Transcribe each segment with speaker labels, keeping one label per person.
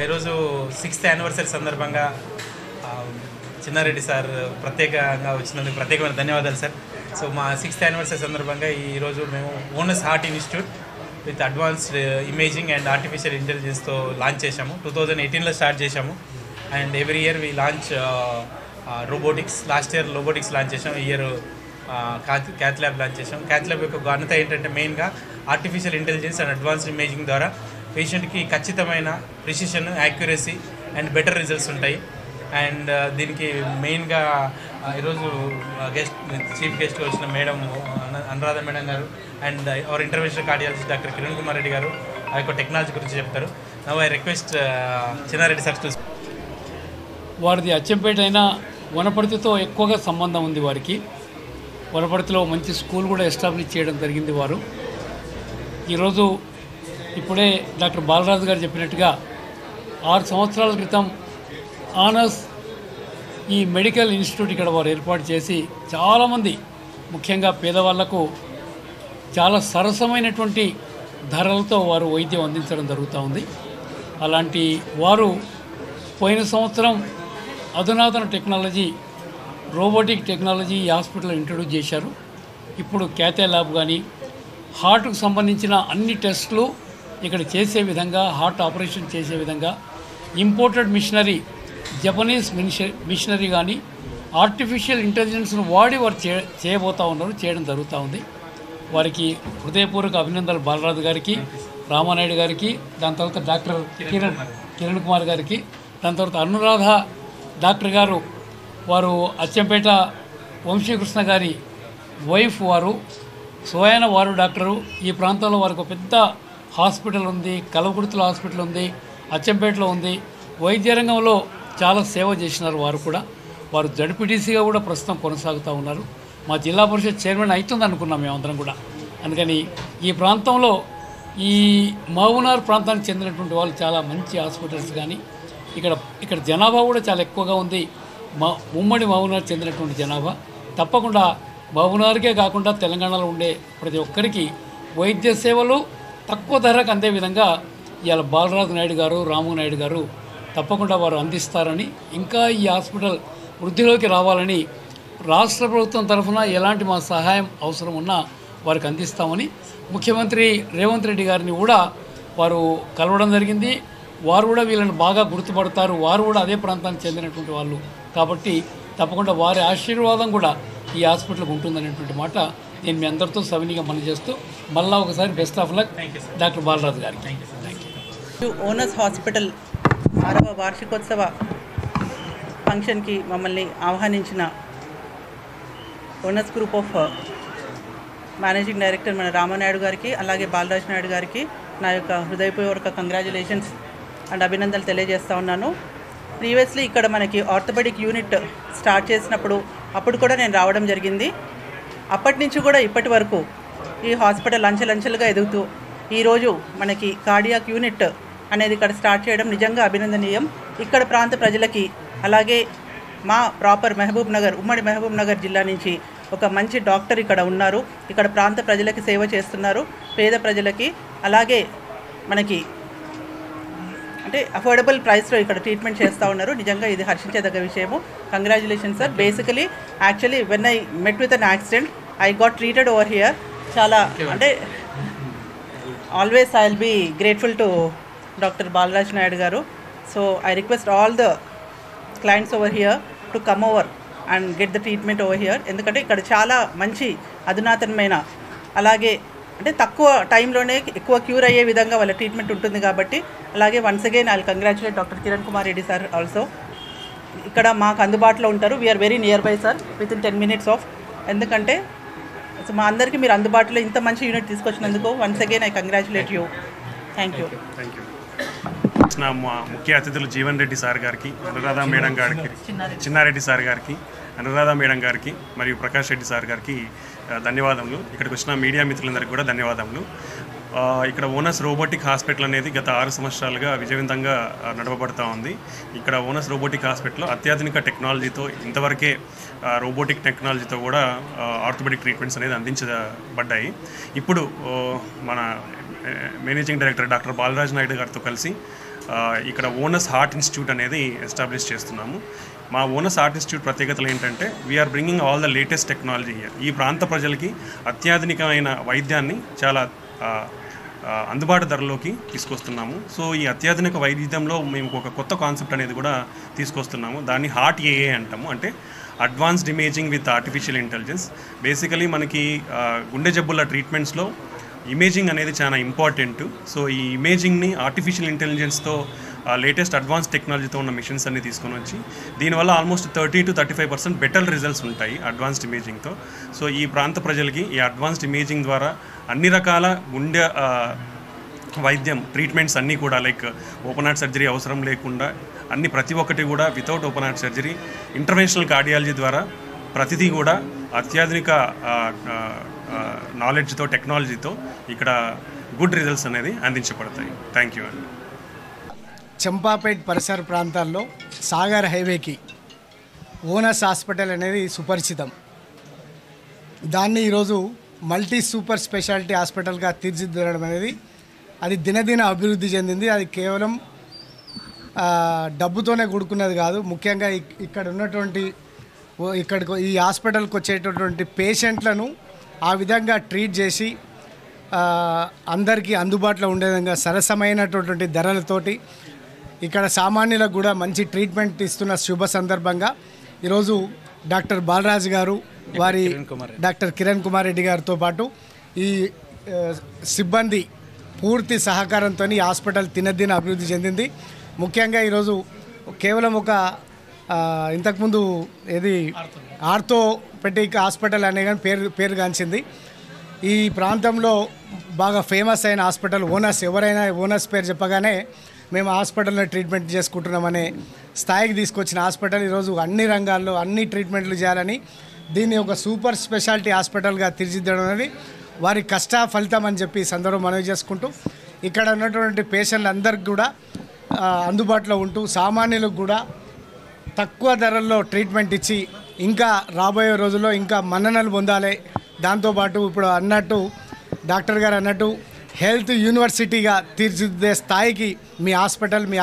Speaker 1: ఈరోజు 6th anniversary సందర్భంగా Chinna Reddy sir ప్రత్యేకంగా వచ్చినందుకు ప్రత్యేకమైన ధన్యవాదాలు సార్. సో మా 6th యానివర్సరీ సందర్భంగా ఈరోజు మేము Onus heart institute with advanced imaging and artificial ఇంటెలిజెన్స్తో లాంచ్ చేశాము. 2018లో స్టార్ట్ చేశాము and every year we launch robotics. Last year robotics launch చేసాం, ఈ ఇయర్ క్యాత్ ల్యాబ్ లాంచ్ చేసాం. క్యాత్ ల్యాబ్ యొక్క ఘనత ఏంటంటే మెయిన్గా artificial intelligence and advanced imaging ద్వారా పేషెంట్కి ఖచ్చితమైన precision, accuracy and better results ఉంటాయి. అండ్ దీనికి మెయిన్గా ఈరోజు చీఫ్ గెస్ట్గా వచ్చిన మేడం అనురాధ మేడం గారు and our interventional cardiologist doctor Kiran Kumar Reddy గారు ఆ యొక్క టెక్నాలజీ గురించి చెప్తారు. Now I request Chinna Reddy sir to.
Speaker 2: వారిది అచ్చంపేట అయినా వనపర్తితో ఎక్కువగా సంబంధం ఉంది వారికి. వనపర్తిలో మంచి స్కూల్ కూడా ఎస్టాబ్లిష్ చేయడం జరిగింది వారు. ఈరోజు ఇప్పుడే డాక్టర్ బాలరాజు గారు చెప్పినట్టుగా 6 సంవత్సరాల క్రితం ఆనర్స్ ఈ మెడికల్ ఇన్స్టిట్యూట్ ఇక్కడ వారు ఏర్పాటు చేసి చాలామంది ముఖ్యంగా పేదవాళ్లకు చాలా సరసమైనటువంటి ధరలతో వారు వైద్యం అందించడం జరుగుతూ ఉంది. అలాంటి వారు పోయిన సంవత్సరం అధునాతన టెక్నాలజీ, రోబోటిక్ టెక్నాలజీ ఈ హాస్పిటల్లో ఇంట్రడ్యూస్ చేశారు. ఇప్పుడు క్యాథే ల్యాబ్ కానీ హార్ట్కు సంబంధించిన అన్ని టెస్టులు ఇక్కడ చేసే విధంగా, హార్ట్ ఆపరేషన్ చేసే విధంగా ఇంపోర్టెడ్ మిషనరీ, జపనీస్ మిషనరీ కానీ ఆర్టిఫిషియల్ ఇంటెలిజెన్స్ను వాడి వారు చేయబోతూ ఉన్నారు, చేయడం జరుగుతూ ఉంది. వారికి హృదయపూర్వక అభినందనలు బాలరాజు గారికి, రామానాయుడు గారికి, దాని తర్వాత డాక్టర్ కిరణ్ కుమార్ గారికి, దాని తర్వాత అనురాధ డాక్టర్ గారు, వారు అచ్చంపేట వంశీకృష్ణ గారి వైఫ్, వారు స్వయాన వారు డాక్టరు. ఈ ప్రాంతంలో వారికి ఒక పెద్ద హాస్పిటల్ ఉంది, కలవకుర్తిలో హాస్పిటల్ ఉంది, అచ్చంపేటలో ఉంది. వైద్య రంగంలో చాలా సేవ చేసినారు వారు కూడా. వారు జడ్పీటీసీగా కూడా ప్రస్తుతం కొనసాగుతూ ఉన్నారు. మా జిల్లా పరిషత్ చైర్మన్ అవుతుంది అనుకున్నాం మేమందరం కూడా. అందుకని ఈ ప్రాంతంలో ఈ మహబూబ్నగర్ ప్రాంతానికి చెందినటువంటి వాళ్ళు చాలా మంచి హాస్పిటల్స్ కానీ ఇక్కడ జనాభా కూడా చాలా ఎక్కువగా ఉంది. ఉమ్మడి మహబూబ్నగర్ చెందినటువంటి జనాభా తప్పకుండా మహబూబ్నగర్కే కాకుండా తెలంగాణలో ఉండే ప్రతి ఒక్కరికి వైద్య సేవలు తక్కువ ధరకు అందే విధంగా ఇవాళ బాలరాజు నాయుడు గారు, రాము నాయుడు గారు తప్పకుండా వారు అందిస్తారని, ఇంకా ఈ హాస్పిటల్ వృద్ధిలోకి రావాలని రాష్ట్ర ప్రభుత్వం తరఫున ఎలాంటి మా సహాయం అవసరం ఉన్నా వారికి అందిస్తామని ముఖ్యమంత్రి రేవంత్ రెడ్డి గారిని కూడా వారు కలవడం జరిగింది. వారు కూడా వీళ్ళని బాగా గుర్తుపడతారు, వారు కూడా అదే ప్రాంతానికి చెందినటువంటి వాళ్ళు కాబట్టి తప్పకుండా వారి ఆశీర్వాదం కూడా ఈ హాస్పిటల్కి ఉంటుందనేటువంటి మాట నేను మీ అందరితో సవినీగా మనం చేస్తూ మళ్ళీ ఒకసారి best of luck doctor Balaraju గారికి. Thank
Speaker 3: you. ఓనస్ హాస్పిటల్ 6వ వార్షికోత్సవ ఫంక్షన్కి మమ్మల్ని ఆహ్వానించిన onus group of managing director మన రామానాయుడు గారికి, అలాగే బాలరాజు నాయుడు గారికి నా యొక్క హృదయపూర్వక కంగ్రాచులేషన్స్ అండ్ అభినందనలు తెలియజేస్తూ ఉన్నాను. ప్రీవియస్లీ ఇక్కడ మనకి ఆర్థోపెడిక్ యూనిట్ స్టార్ట్ చేసినప్పుడు అప్పుడు కూడా నేను రావడం జరిగింది. అప్పటి నుంచి కూడా ఇప్పటి వరకు ఈ హాస్పిటల్ అంచెలంచెలుగా ఎదుగుతూ ఈరోజు మనకి కార్డియాక్ యూనిట్ అనేది ఇక్కడ స్టార్ట్ చేయడం నిజంగా అభినందనీయం. ఇక్కడ ప్రాంత ప్రజలకి, అలాగే మా ప్రాపర్ ఉమ్మడి మహబూబ్ నగర్ జిల్లా నుంచి ఒక మంచి డాక్టర్ ఇక్కడ ఉన్నారు. ఇక్కడ ప్రాంత ప్రజలకి సేవ చేస్తున్నారు, పేద ప్రజలకి. అలాగే మనకి అంటే అఫోర్డబుల్ ప్రైస్లో ఇక్కడ ట్రీట్మెంట్ చేస్తూ ఉన్నారు. నిజంగా ఇది హర్షించేదగ్గ విషయము. Congratulation sir. Basically actually when I met with an accident I got treated over here. చాలా అంటే always I will be grateful to doctor Balraj Naidu గారు. So I request all the clients over here to come over and get the treatment over here. ఎందుకంటే ఇక్కడ చాలా మంచి అధునాతనమైన, అలాగే అంటే తక్కువ టైంలోనే ఎక్కువ క్యూర్ అయ్యే విధంగా వాళ్ళ ట్రీట్మెంట్ ఉంటుంది కాబట్టి. అలాగే once again I will congratulate doctor Kiran Kumar Reddy sir also. ఇక్కడ మాకు అందుబాటులో ఉంటారు. We are very nearby sir, within 10 minutes of. ఎందుకంటే మా అందరికీ మీరు అందుబాటులో ఇంత మంచి యూనిట్ తీసుకొచ్చినందుకు once again I congratulate you. Thank you.
Speaker 4: నా ముఖ్య అతిథులు జీవన్ రెడ్డి సార్ గారికి, అనురాధ మేడం గారికి, చిన్నారెడ్డి సార్ గారికి, అనురాధ మేడం గారికి మరియు ప్రకాష్ రెడ్డి సార్ గారికి ధన్యవాదములు. ఇక్కడికి వచ్చిన మీడియా మిత్రులందరికీ కూడా ధన్యవాదములు. ఇక్కడ ఓనస్ రోబోటిక్ హాస్పిటల్ అనేది గత 6 సంవత్సరాలుగా విజయవంతంగా నడపబడుతూ ఉంది. ఇక్కడ ఓనస్ రోబోటిక్ హాస్పిటల్లో అత్యాధునిక టెక్నాలజీతో, ఇంతవరకే రోబోటిక్ టెక్నాలజీతో కూడా ఆర్థోపెడిక్ ట్రీట్మెంట్స్ అనేది అందించబడ్డాయి. ఇప్పుడు మన managing director doctor Balraj Naidu గారితో కలిసి ఇక్కడ ఓనస్ హార్ట్ ఇన్స్టిట్యూట్ అనేది ఎస్టాబ్లిష్ చేస్తున్నాము. మా ఓనస్ హార్ట్ ఇన్స్టిట్యూట్ ప్రత్యేకతలు ఏంటంటే we're bringing all the latest technology here. ఈ ప్రాంత ప్రజలకి అత్యాధునికమైన వైద్యాన్ని చాలా అందుబాటు ధరలోకి తీసుకొస్తున్నాము. సో ఈ అత్యాధునిక వైద్యంలో మేము ఒక కొత్త కాన్సెప్ట్ అనేది కూడా తీసుకొస్తున్నాము. దాన్ని హార్ట్ ఏఏ అంటాము, అంటే advanced imaging with artificial intelligence. Basically మనకి గుండె జబ్బుల ట్రీట్మెంట్స్లో ఇమేజింగ్ అనేది చాలా ఇంపార్టెంట్. సో ఈ ఇమేజింగ్ని ఆర్టిఫిషియల్ ఇంటెలిజెన్స్తో లేటెస్ట్ అడ్వాన్స్ టెక్నాలజీతో ఉన్న మిషన్స్ అన్ని తీసుకొని వచ్చి దీనివల్ల ఆల్మోస్ట్ 30 to 35% బెటర్ రిజల్ట్స్ ఉంటాయి అడ్వాన్స్డ్ ఇమేజింగ్తో. సో ఈ ప్రాంత ప్రజలకి ఈ అడ్వాన్స్డ్ ఇమేజింగ్ ద్వారా అన్ని రకాల గుండె వైద్యం ట్రీట్మెంట్స్ అన్నీ కూడా లైక్ ఓపెన్ హార్ట్ సర్జరీ అవసరం లేకుండా ప్రతి ఒక్కటి కూడా without open heart surgery interventional cardiology ద్వారా ప్రతిదీ కూడా అత్యాధునిక నాలెడ్జ్తో టెక్నాలజీతో ఇక్కడ గుడ్ రిజల్ట్స్ అనేది అందించబడతాయి. థ్యాంక్ యూ అండి.
Speaker 5: చంపాపేట్ పరిసర ప్రాంతాల్లో సాగర్ హైవేకి ఓనస్ హాస్పిటల్ అనేది సుపరిచితం. దాన్ని ఈరోజు మల్టీ సూపర్ స్పెషాలిటీ హాస్పిటల్గా తీర్చిదిద్దడం అనేది అది దినదిన అభివృద్ధి చెందింది. అది కేవలం డబ్బుతోనే కూడుకున్నది కాదు. ముఖ్యంగా ఇక్కడ ఉన్నటువంటి ఈ హాస్పిటల్కి వచ్చేటటువంటి పేషెంట్లను ఆ విధంగా ట్రీట్ చేసి అందరికీ అందుబాటులో ఉండే విధంగా సరసమైనటువంటి ధరలతోటి ఇక్కడ సామాన్యులకు కూడా మంచి ట్రీట్మెంట్ ఇస్తున్న శుభ సందర్భంగా ఈరోజు డాక్టర్ బాలరాజు గారు, వారి డాక్టర్ కిరణ్ కుమార్ రెడ్డి గారితో పాటు ఈ సిబ్బంది పూర్తి సహకారంతో ఈ హాస్పిటల్ దినదిన అభివృద్ధి చెందింది. ముఖ్యంగా ఈరోజు కేవలం ఒక ఇంతకుముందు ఆర్థోపెడిక్ హాస్పిటల్ అనే కానీ పేరుగాంచింది. ఈ ప్రాంతంలో బాగా ఫేమస్ అయిన హాస్పిటల్ ఓనస్. ఎవరైనా ఓనస్ పేరు చెప్పగానే మేము హాస్పిటల్లో ట్రీట్మెంట్ చేసుకుంటున్నామనే స్థాయికి తీసుకొచ్చిన హాస్పిటల్ ఈరోజు అన్ని రంగాల్లో అన్ని ట్రీట్మెంట్లు చేయాలని దీన్ని ఒక సూపర్ స్పెషాలిటీ హాస్పిటల్గా తీర్చిదిద్దడం అనేది వారి కష్ట ఫలితం అని చెప్పి సందర్భం మనవి చేసుకుంటూ ఇక్కడ ఉన్నటువంటి పేషెంట్లందరికీ కూడా అందుబాటులో ఉంటూ సామాన్యులకు కూడా తక్కువ ధరల్లో ట్రీట్మెంట్ ఇచ్చి ఇంకా రాబోయే రోజుల్లో ఇంకా మన్ననలు పొందాలి. దాంతోపాటు ఇప్పుడు అన్నట్టు డాక్టర్ గారు అన్నట్టు హెల్త్ యూనివర్సిటీగా తీర్చిదిద్దే స్థాయికి మీ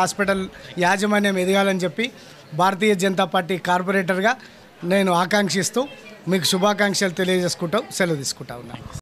Speaker 5: హాస్పిటల్ యాజమాన్యం ఎదగాలని చెప్పి భారతీయ జనతా పార్టీ కార్పొరేటర్గా నేను ఆకాంక్షిస్తూ మీకు శుభాకాంక్షలు తెలియజేసుకుంటూ సెలవు తీసుకుంటా ఉన్నాను.